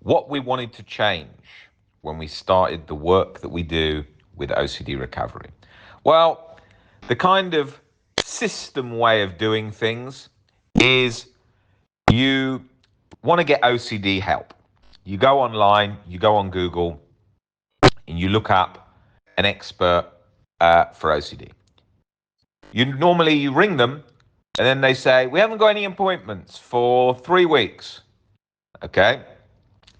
what we wanted to change when we started the work that we do with OCD recovery. Well, the kind of system way of doing things is you want to get OCD help. You go online, you go on Google, and you look up an expert for OCD. You ring them, and then they say, we haven't got any appointments for 3 weeks. Okay.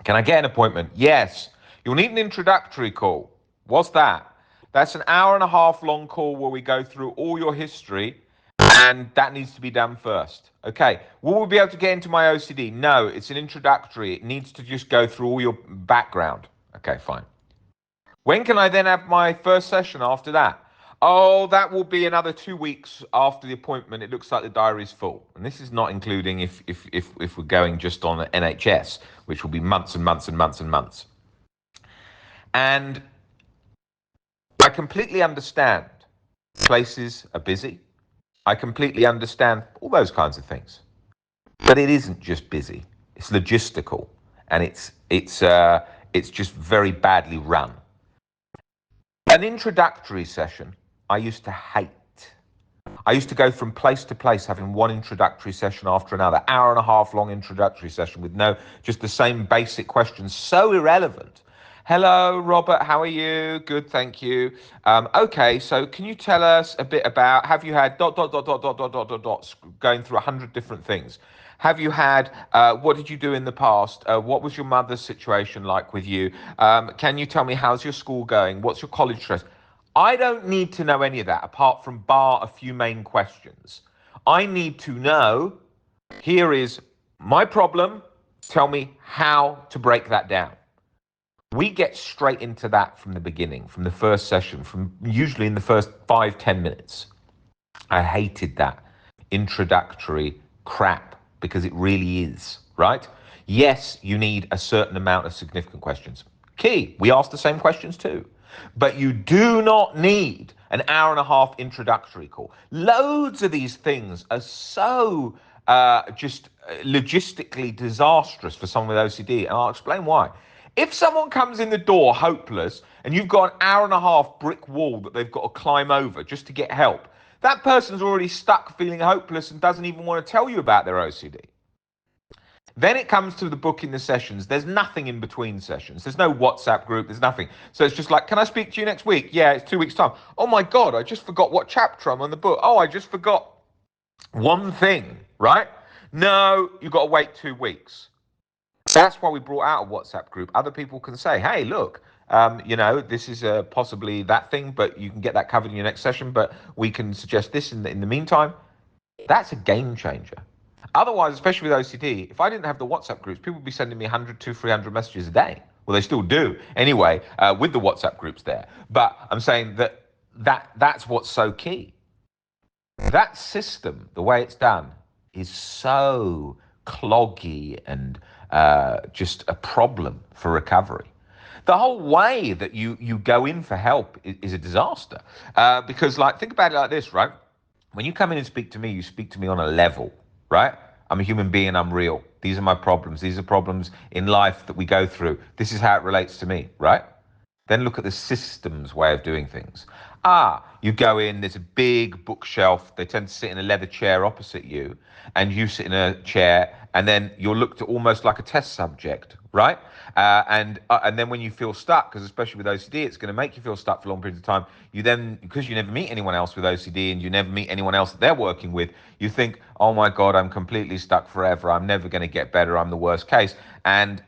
Can I get an appointment? Yes. You'll need an introductory call. What's that? That's an hour and a half long call where we go through all your history, and that needs to be done first. Okay. Will we be able to get into my OCD? No, it's an introductory. It needs to just go through all your background. Okay, fine. When can I then have my first session after that? Oh, that will be another 2 weeks after the appointment. It looks like the diary's full. And this is not including if we're going just on NHS, which will be months and months and months and months. And I completely understand places are busy. I completely understand all those kinds of things. But it isn't just busy. It's logistical, and it's just very badly run. An introductory session I used to hate. I used to go from place to place having one introductory session after another, hour and a half long introductory session with just the same basic questions, so irrelevant. Hello, Robert, how are you? Good, thank you. Okay, so can you tell us a bit about, have you had ... going through 100 different things? Have you had, what did you do in the past? What was your mother's situation like with you? Can you tell me how's your school going? What's your college stress? I don't need to know any of that apart from bar a few main questions. I need to know, here is my problem, tell me how to break that down. We get straight into that from the beginning, from the first session, from usually in the first 5-10 minutes. I hated that introductory crap because it really is, right? Yes, you need a certain amount of significant questions. Key, we ask the same questions too. But you do not need an hour and a half introductory call. Loads of these things are so just logistically disastrous for someone with OCD, and I'll explain why. If someone comes in the door hopeless and you've got an hour and a half brick wall that they've got to climb over just to get help, that person's already stuck feeling hopeless and doesn't even want to tell you about their OCD. Then it comes to the booking the sessions. There's nothing in between sessions. There's no WhatsApp group. There's nothing. So it's just like, can I speak to you next week? Yeah, it's 2 weeks' time. Oh my God, I just forgot what chapter I'm on the book. Oh, I just forgot one thing, right? No, you've got to wait 2 weeks. That's why we brought out a WhatsApp group. Other people can say, hey, look, this is possibly that thing, but you can get that covered in your next session, but we can suggest this in the meantime. That's a game changer. Otherwise, especially with OCD, if I didn't have the WhatsApp groups, people would be sending me 100, 200, 300 messages a day. Well, they still do anyway, with the WhatsApp groups there. But I'm saying that's what's so key. That system, the way it's done, is so cloggy and just a problem for recovery. The whole way that you go in for help is a disaster. Because, think about it like this, right? When you come in and speak to me, you speak to me on a level, right? I'm a human being, I'm real. These are my problems. These are problems in life that we go through. This is how it relates to me, right? Then look at the system's way of doing things. You go in, there's a big bookshelf. They tend to sit in a leather chair opposite you, and you sit in a chair, and then you're looked at almost like a test subject, right? And then when you feel stuck, because especially with OCD, it's going to make you feel stuck for long periods of time. You then, because you never meet anyone else with OCD and you never meet anyone else that they're working with, you think, oh my God, I'm completely stuck forever. I'm never going to get better. I'm the worst case. And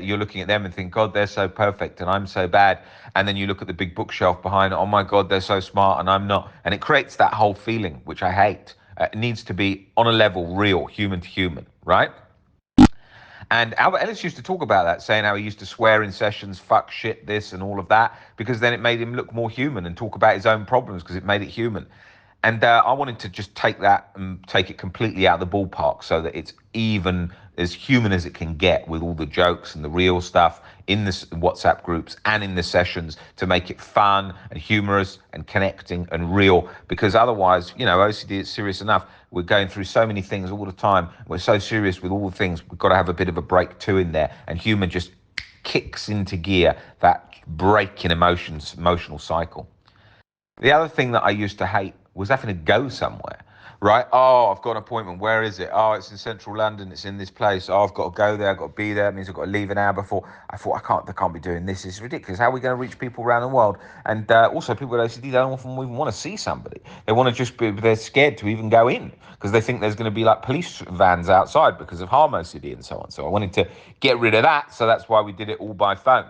you're looking at them and think, God, they're so perfect and I'm so bad. And then you look at the big bookshelf behind, oh my God, they're so smart and I'm not. And it creates that whole feeling, which I hate. It needs to be on a level real, human to human, right? And Albert Ellis used to talk about that, saying how he used to swear in sessions, fuck, shit, this and all of that, because then it made him look more human and talk about his own problems because it made it human. And I wanted to just take that and take it completely out of the ballpark so that it's even as human as it can get, with all the jokes and the real stuff in the WhatsApp groups and in the sessions, to make it fun and humorous and connecting and real. Because otherwise, OCD is serious enough. We're going through so many things all the time. We're so serious with all the things. We've got to have a bit of a break too in there. And humor just kicks into gear that break in emotional cycle. The other thing that I used to hate was having to go somewhere, right? Oh, I've got an appointment. Where is it? Oh, it's in central London. It's in this place. Oh, I've got to go there. I've got to be there. It means I've got to leave an hour before. I thought, I can't be doing this. It's ridiculous. How are we going to reach people around the world? And also, people with OCD don't often even want to see somebody. They want to just be, they're scared to even go in because they think there's going to be like police vans outside because of harm OCD and so on. So I wanted to get rid of that. So that's why we did it all by phone.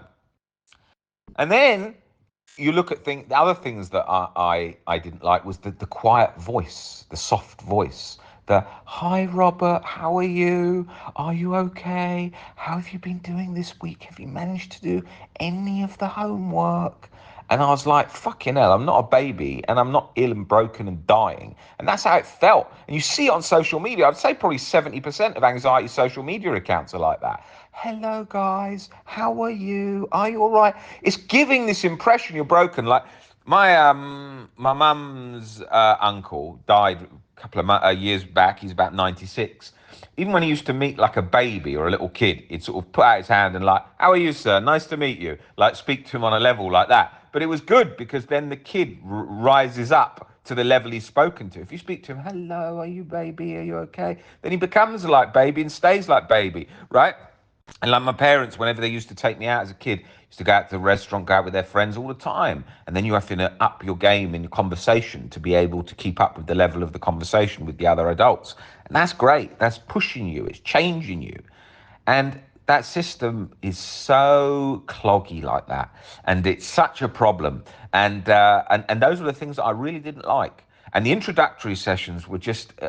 And then you look at the other things that I didn't like was the quiet voice, the soft voice, the "Hi Robert, how are you? Are you okay? How have you been doing this week? Have you managed to do any of the homework?" And I was like, fucking hell, I'm not a baby and I'm not ill and broken and dying. And that's how it felt. And you see it on social media. I'd say probably 70% of anxiety social media accounts are like that. Hello, guys. How are you? Are you all right? It's giving this impression you're broken. Like my mum's uncle died a couple of years back. He's about 96. Even when he used to meet like a baby or a little kid, he'd sort of put out his hand and like, "How are you, sir? Nice to meet you." Like speak to him on a level like that. But it was good because then the kid rises up to the level he's spoken to. If you speak to him, "Hello, are you baby? Are you okay?" Then he becomes like baby and stays like baby, right? And like my parents, whenever they used to take me out as a kid, used to go out to the restaurant, go out with their friends all the time. And then you have to up your game in your conversation to be able to keep up with the level of the conversation with the other adults. And that's great. That's pushing you. It's changing you. And that system is so cloggy like that. And it's such a problem. And those were the things that I really didn't like. And the introductory sessions were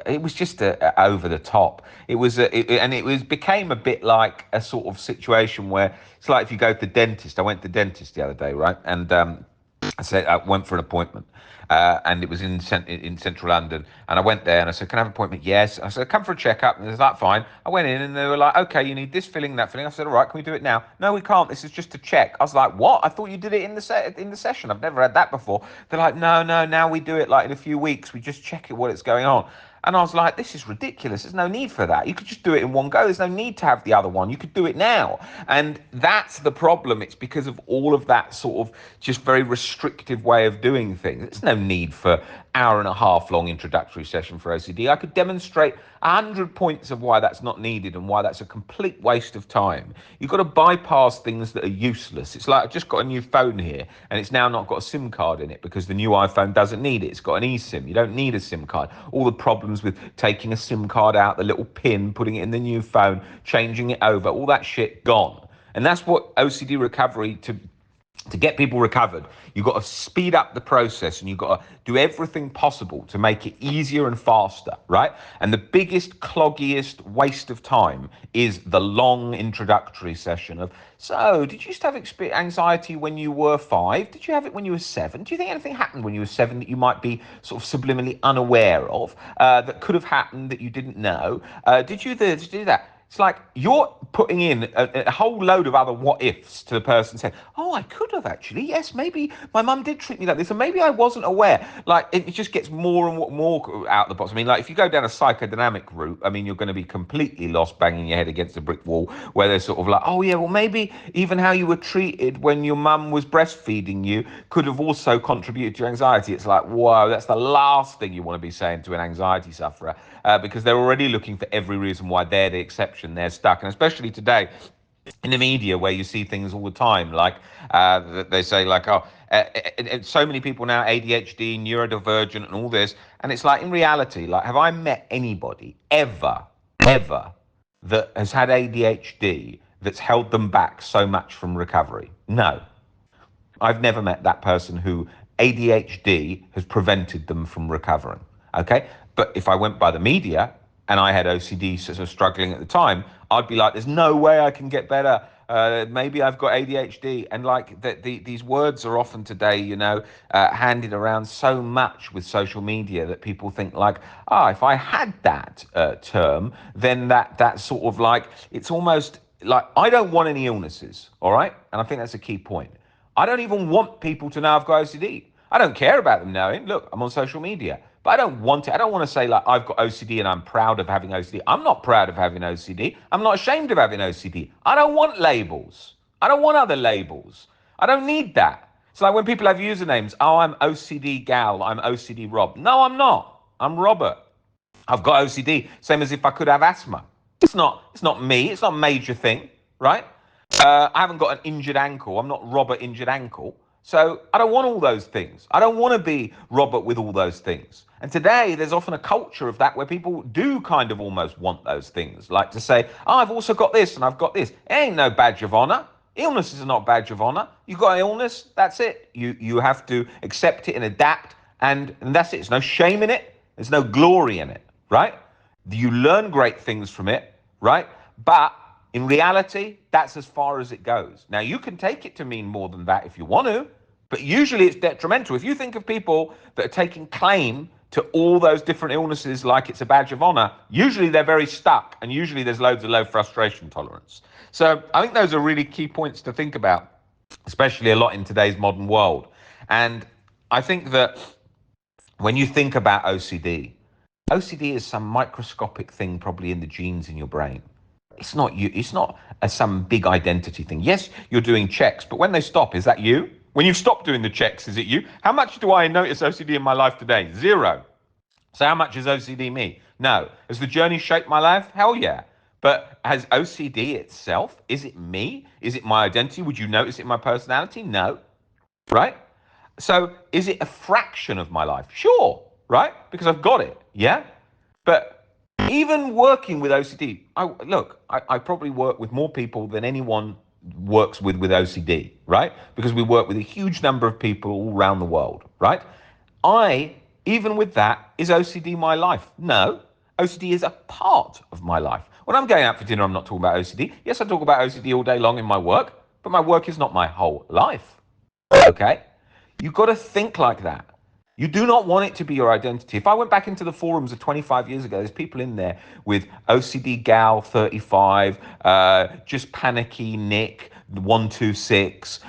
it was just over the top. It was, became a bit like a sort of situation where it's like if you go to the dentist. I went to the dentist the other day, right? And I said I went for an appointment, and it was in central London. And I went there and I said, "Can I have an appointment?" "Yes." I said, "Come for a checkup." And they was like, "Fine." I went in and they were like, "Okay, you need this filling, that filling." I said, "All right, can we do it now?" "No, we can't. This is just a check." I was like, "What? I thought you did it in the session. I've never had that before." They're like, "No, no. Now we do it like in a few weeks. We just check it what's going on." And I was like, this is ridiculous. There's no need for that. You could just do it in one go. There's no need to have the other one. You could do it now. And that's the problem. It's because of all of that sort of just very restrictive way of doing things. There's no need for hour and a half long introductory session for OCD. I could demonstrate 100 points of why that's not needed and why that's a complete waste of time. You've got to bypass things that are useless. It's like I've just got a new phone here and it's now not got a SIM card in it because the new iPhone doesn't need it. It's got an eSIM. You don't need a SIM card. All the problems with taking a SIM card out, the little pin, putting it in the new phone, changing it over, all that shit gone. And that's what OCD recovery to get people recovered, you've got to speed up the process and you've got to do everything possible to make it easier and faster, right? And the biggest, cloggiest waste of time is the long introductory session of, "So, did you used to have anxiety when you were 5? Did you have it when you were 7? Do you think anything happened when you were 7 that you might be sort of subliminally unaware of, that could have happened that you didn't know? Did you this, did you do that?" It's like you're putting in a whole load of other what ifs to the person saying, "Oh, I could have actually. Yes, maybe my mum did treat me like this, and maybe I wasn't aware." Like it just gets more and more out of the box. I mean, like if you go down a psychodynamic route, I mean, you're going to be completely lost, banging your head against a brick wall, where they're sort of like, "Oh yeah, well maybe even how you were treated when your mum was breastfeeding you could have also contributed to your anxiety." It's like, whoa, that's the last thing you want to be saying to an anxiety sufferer, because they're already looking for every reason why they're the exception. They're stuck. And especially today in the media where you see things all the time, like they say like, "Oh, so many people now ADHD, neurodivergent and all this." And it's like, in reality, like, have I met anybody ever that has had ADHD that's held them back so much from recovery? No. I've never met that person who ADHD has prevented them from recovering. Okay. But if I went by the media, and I had OCD sort of struggling at the time, I'd be like, there's no way I can get better. Maybe I've got ADHD. And like these words are often today, handed around so much with social media that people think like, if I had that term, then that's sort of like, it's almost like, I don't want any illnesses, all right? And I think that's a key point. I don't even want people to know I've got OCD. I don't care about them knowing. Look, I'm on social media, but I don't want it. I don't want to say like I've got OCD and I'm proud of having OCD. I'm not proud of having OCD. I'm not ashamed of having OCD. I don't want labels. I don't want other labels. I don't need that. It's like when people have usernames. Oh, I'm OCD Gal. I'm OCD Rob. No, I'm not. I'm Robert. I've got OCD. Same as if I could have asthma. It's not me. It's not a major thing, right? I haven't got an injured ankle. I'm not Robert injured ankle. So I don't want all those things. I don't want to be Robert with all those things. And today there's often a culture of that where people do kind of almost want those things. Like to say, I've also got this and I've got this. It ain't no badge of honor. Illness is not a badge of honor. You've got an illness, that's it. You have to accept it and adapt, and that's it. There's no shame in it. There's no glory in it, right? You learn great things from it, right? But in reality, that's as far as it goes. Now, you can take it to mean more than that if you want to, but usually it's detrimental. If you think of people that are taking claim to all those different illnesses like it's a badge of honor, usually they're very stuck, and usually there's loads of low frustration tolerance. So I think those are really key points to think about, especially a lot in today's modern world. And I think that when you think about OCD is some microscopic thing probably in the genes in your brain. It's not you. It's not some big identity thing. Yes, you're doing checks, but when they stop, is that you? When you've stopped doing the checks, is it you? How much do I notice OCD in my life today? Zero. So how much is OCD me? No. Has the journey shaped my life? Hell yeah. But has OCD itself, is it me? Is it my identity? Would you notice it in my personality? No. Right? So is it a fraction of my life? Sure. Right? Because I've got it. Yeah? But even working with OCD, I probably work with more people than anyone works with OCD, right? Because we work with a huge number of people all around the world, right? Even with that, is OCD my life? No, OCD is a part of my life. When I'm going out for dinner, I'm not talking about OCD. Yes, I talk about OCD all day long in my work, but my work is not my whole life, okay? You've got to think like that. You do not want it to be your identity. If I went back into the forums of 25 years ago, there's people in there with OCD Gal 35, just panicky Nick 126,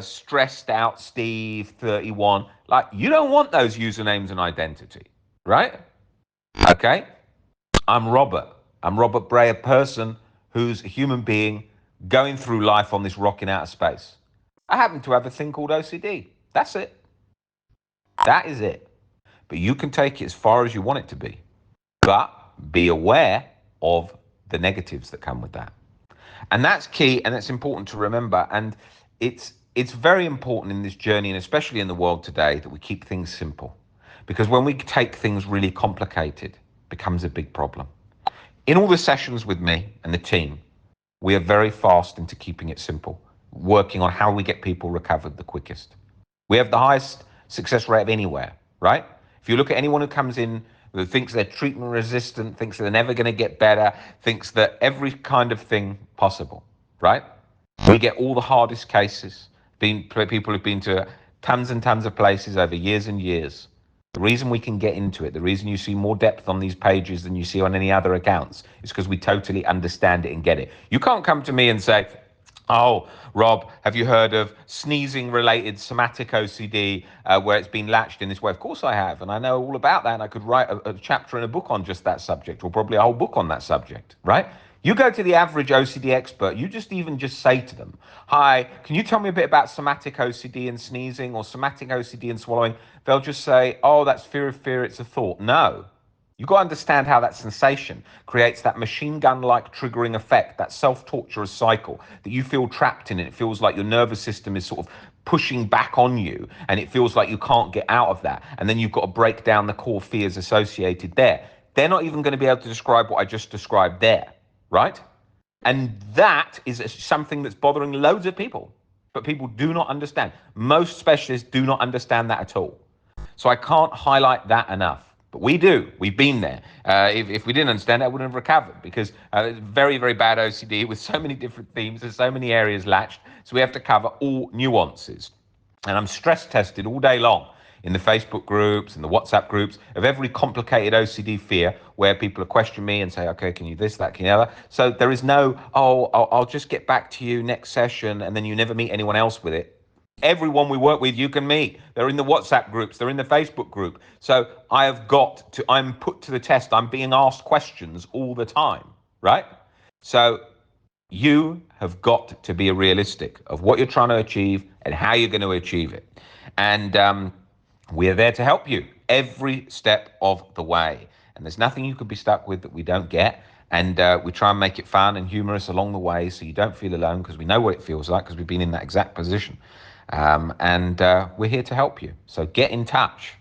stressed out Steve 31. Like, you don't want those usernames and identity, right? Okay? I'm Robert. I'm Robert Bray, a person who's a human being going through life on this rock in outer space. I happen to have a thing called OCD. That's it. That is it. But you can take it as far as you want it to be. But be aware of the negatives that come with that. And that's key, and it's important to remember. And it's very important in this journey, and especially in the world today, that we keep things simple. Because when we take things really complicated, it becomes a big problem. In all the sessions with me and the team, we are very fast into keeping it simple, working on how we get people recovered the quickest. We have the highest success rate of anywhere, right? If you look at anyone who comes in who thinks they're treatment resistant, thinks they're never going to get better, thinks that every kind of thing possible, right? We get all the hardest cases, people who've been to tons and tons of places over years and years. The reason we can get into it, the reason you see more depth on these pages than you see on any other accounts, is because we totally understand it and get it. You can't come to me and say, oh, Rob, have you heard of sneezing-related somatic OCD where it's been latched in this way? Of course I have, and I know all about that, and I could write a chapter in a book on just that subject, or probably a whole book on that subject, right? You go to the average OCD expert, you just say to them, hi, can you tell me a bit about somatic OCD and sneezing, or somatic OCD and swallowing? They'll just say, oh, that's fear of fear, it's a thought. No. You've got to understand how that sensation creates that machine gun-like triggering effect, that self-torturous cycle, that you feel trapped in. It feels like your nervous system is sort of pushing back on you, and it feels like you can't get out of that. And then you've got to break down the core fears associated there. They're not even going to be able to describe what I just described there, right? And that is something that's bothering loads of people, but people do not understand. Most specialists do not understand that at all. So I can't highlight that enough. But we do. We've been there. If we didn't understand it, I wouldn't have recovered because very, very bad OCD with so many different themes and so many areas latched. So we have to cover all nuances. And I'm stress tested all day long in the Facebook groups and the WhatsApp groups of every complicated OCD fear where people are questioning me and say, okay, can you this, that, can you the other? So there is no, oh, I'll just get back to you next session, and then you never meet anyone else with it. Everyone we work with, you can meet. They're in the WhatsApp groups, they're in the Facebook group. So I'm put to the test. I'm being asked questions all the time, right? So you have got to be realistic of what you're trying to achieve and how you're going to achieve it. And we're there to help you every step of the way. And there's nothing you could be stuck with that we don't get. And we try and make it fun and humorous along the way so you don't feel alone, because we know what it feels like because we've been in that exact position. And we're here to help you. So get in touch.